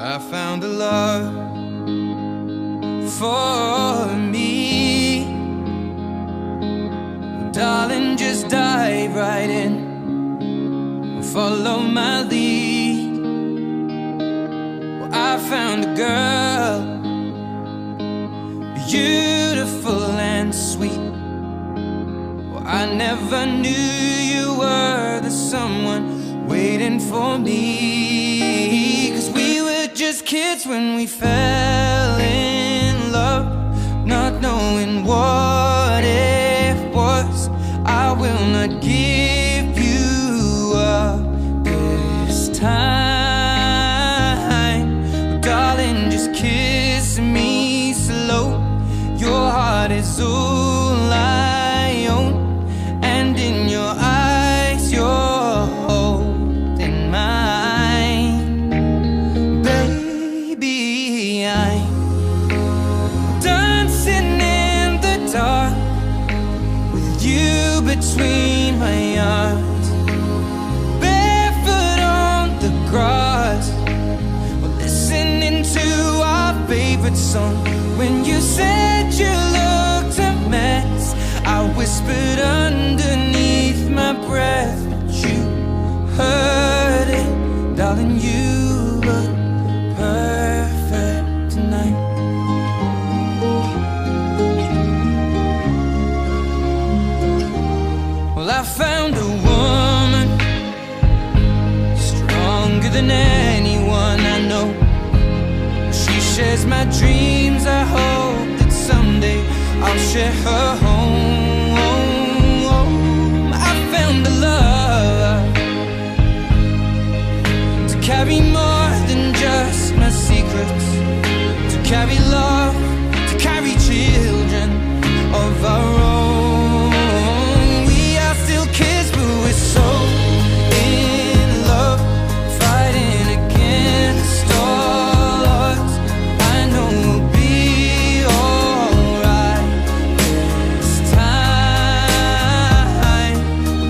I found a love for me. Well, darling, just dive right in and follow my lead. Well, I found a girl, beautiful and sweet. Well, I never knew you were the someone waiting for me. 'Cause we were just kids when we fell in love, not knowing what it was. I will not give you up this time. Darling, just kiss me slow. Your heart is all I own, and in your eyes you're holding mine. Baby, I'm dancing in the dark with you between my arms, barefoot on the grass. We're listening to our favorite song. When you said you looked a mess, I whispered underneath my breath, but you heard it. Darling, you look perfect tonight. Well, I found a woman stronger than anyone I know. She shares my dreams. I hope that someday I'll share her home. I found a love to carry more than just my secrets, to carry love, to carry children of our own. We are still kids, but we're so in love, fighting against all odds. I know we'll be alright this time.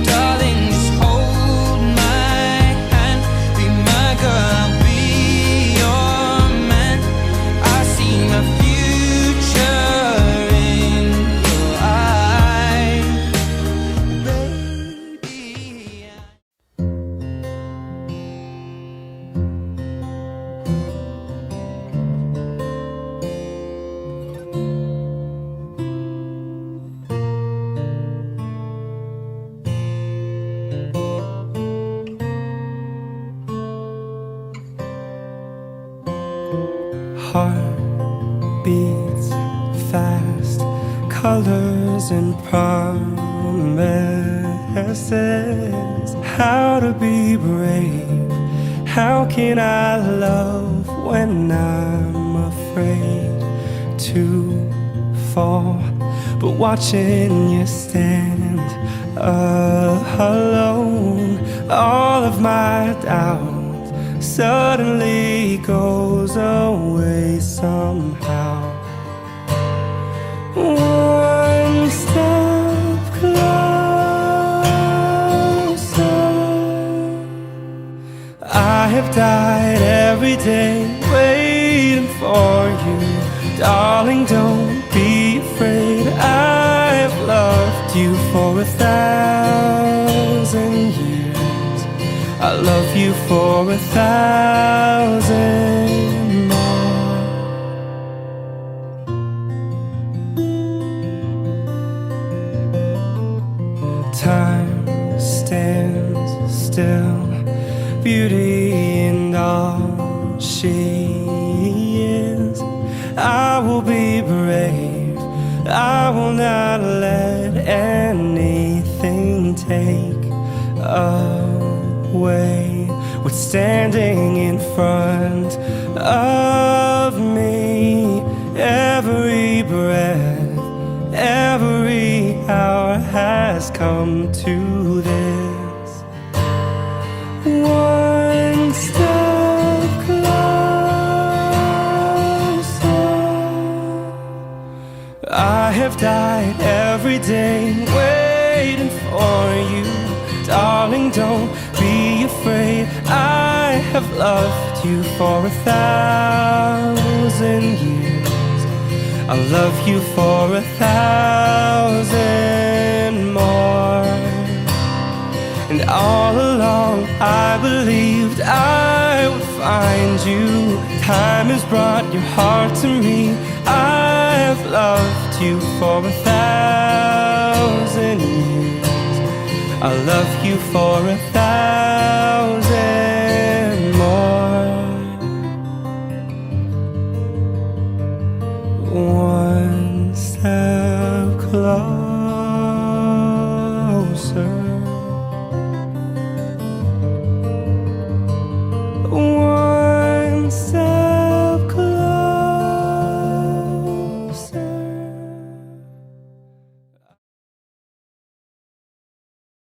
Darling, just hold my hand, be my girl, I'll be your man. I see my future in your eyes, baby. Heart beats fast, colors and promises. How to be brave, how can I love when I'm afraid to fall? But watching you stand alone, all of my doubt suddenly goes away somehow. One step closer. I have died every day waiting for you. Darling, don't be afraid. I have loved you for 1,000 years. I love you for 1,000 more. Time stands still, beauty in all she is. I will be brave, I will not let anything take away what's standing in front of me. Every breath, every hour has come to this. One step closer. I have died every day waiting for you. Darling, don't be afraid. I have loved you for 1,000 years. I'll love you for 1,000 more. And all along I believed I would find you. Time has brought your heart to me. I've loved you for 1,000 years. I'll love you for 1,000